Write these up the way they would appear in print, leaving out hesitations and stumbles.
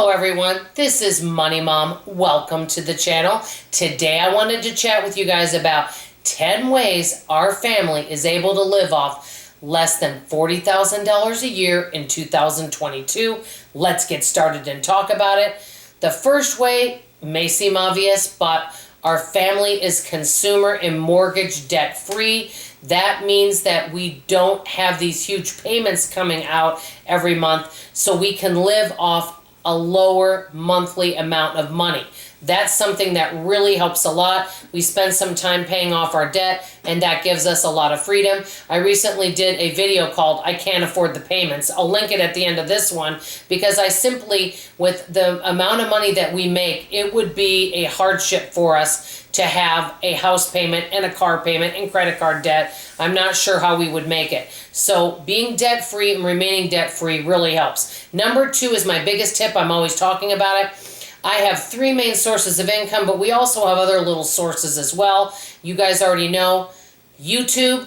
Hello everyone, this is Money Mom. Welcome to the channel. Today I wanted to chat with you guys about 10 ways our family is able to live off less than $40,000 a year in 2022. Let's get started and talk about it. The first way may seem obvious, but our family is consumer and mortgage debt free. That means that we don't have these huge payments coming out every month, so we can live off a lower monthly amount of money. That's something that really helps a lot. We spend some time paying off our debt, and that gives us a lot of freedom. I recently did a video called I Can't Afford the Payments. I'll link it at the end of this one, because I simply, with the amount of money that we make, it would be a hardship for us to have a house payment and a car payment and credit card debt. I'm not sure how we would make it. So being debt-free and remaining debt-free really helps. Number 2 is my biggest tip. I'm always talking about it. I have 3 main sources of income, but we also have other little sources as well. You guys already know YouTube,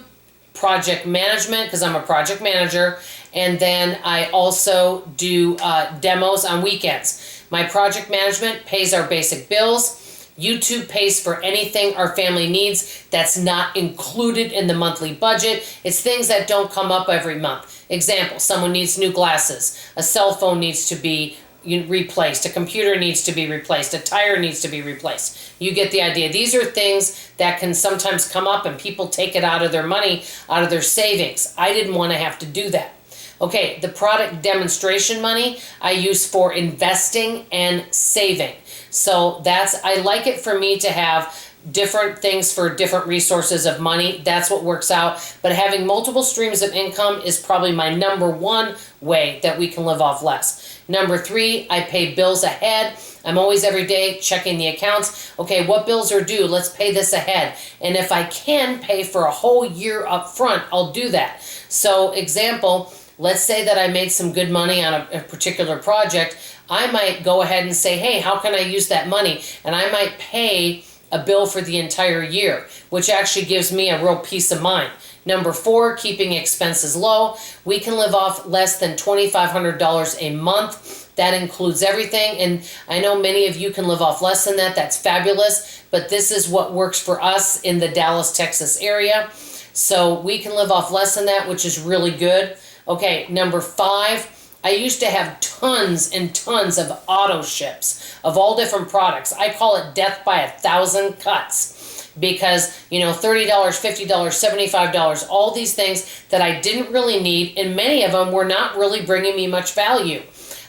project management, because I'm a project manager, and then I also do demos on weekends. My project management pays our basic bills. YouTube pays for anything our family needs that's not included in the monthly budget. It's things that don't come up every month. Example, someone needs new glasses, a cell phone needs to be replaced, a computer needs to be replaced, a tire needs to be replaced. You get the idea. These are things that can sometimes come up and people take it out of their money, out of their savings. I didn't want to have to do that. Okay, the product demonstration money I use for investing and saving. So I like it for me to have different things for different resources of money. That's what works out. But having multiple streams of income is probably my number 1 way that we can live off less. Number 3, I pay bills ahead. I'm always every day checking the accounts. Okay, what bills are due? Let's pay this ahead. And if I can pay for a whole year up front, I'll do that. So example, let's say that I made some good money on a particular project. I might go ahead and say, hey, how can I use that money? And I might pay a bill for the entire year, which actually gives me a real peace of mind. Number 4, keeping expenses low. We can live off less than $2,500 a month. That includes everything. And I know many of you can live off less than that. That's fabulous. But this is what works for us in the Dallas, Texas area. So we can live off less than that, which is really good. Okay, number 5. I used to have tons and tons of auto ships of all different products. I call it death by 1,000 cuts because, $30, $50, $75, all these things that I didn't really need, and many of them were not really bringing me much value.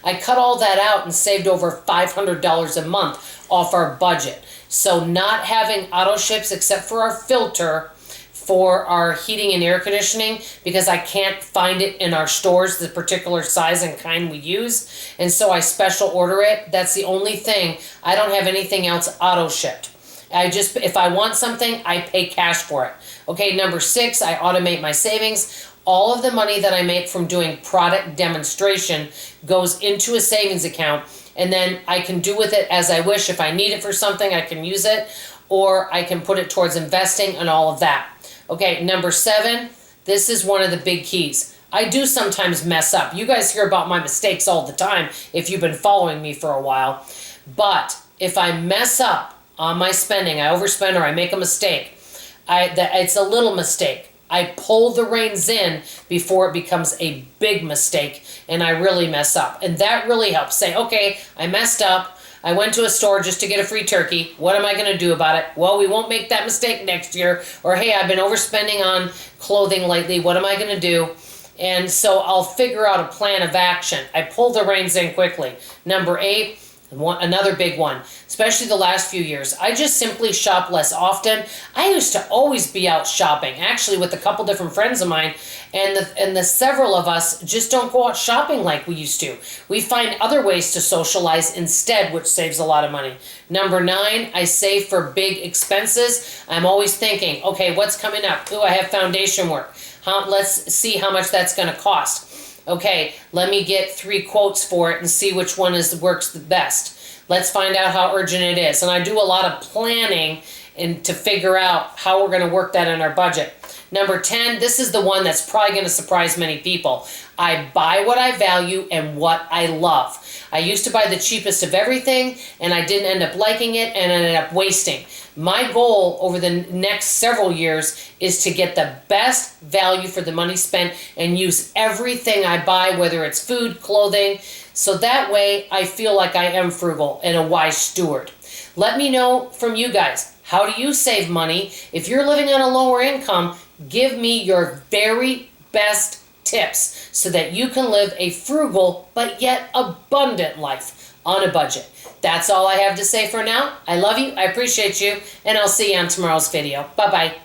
I cut all that out and saved over $500 a month off our budget. So not having auto ships except for our filter for our heating and air conditioning, because I can't find it in our stores, the particular size and kind we use, and so I special order it. That's the only thing. I don't have anything else auto shipped. If I want something, I pay cash for it. Okay, number 6, I automate my savings. All of the money that I make from doing product demonstration goes into a savings account, and then I can do with it as I wish. If I need it for something, I can use it, or I can put it towards investing and all of that. Okay, number 7, this is one of the big keys. I do sometimes mess up. You guys hear about my mistakes all the time if you've been following me for a while. But if I mess up on my spending, I overspend or I make a mistake, it's a little mistake. I pull the reins in before it becomes a big mistake and I really mess up. And that really helps. Say, okay, I messed up. I went to a store just to get a free turkey. What am I going to do about it? Well, we won't make that mistake next year. Or, hey, I've been overspending on clothing lately. What am I going to do? And so I'll figure out a plan of action. I pull the reins in quickly. Number 8, another big one, especially the last few years. I just simply shop less often. I used to always be out shopping, actually with a couple different friends of mine, and the several of us just don't go out shopping like we used to. We find other ways to socialize instead, which saves a lot of money. Number 9, I save for big expenses. I'm always thinking, okay, what's coming up? Ooh, I have foundation work. Let's see how much that's going to cost. Okay, let me get 3 quotes for it and see which one works the best. Let's find out how urgent it is. And I do a lot of planning to figure out how we're going to work that in our budget. Number 10, this is the one that's probably going to surprise many people. I buy what I value and what I love. I used to buy the cheapest of everything, and I didn't end up liking it, and I ended up wasting. My goal over the next several years is to get the best value for the money spent and use everything I buy, whether it's food, clothing, so that way I feel like I am frugal and a wise steward. Let me know from you guys, how do you save money? If you're living on a lower income, give me your very best tips so that you can live a frugal but yet abundant life on a budget. That's all I have to say for now. I love you, I appreciate you, and I'll see you on tomorrow's video. Bye-bye.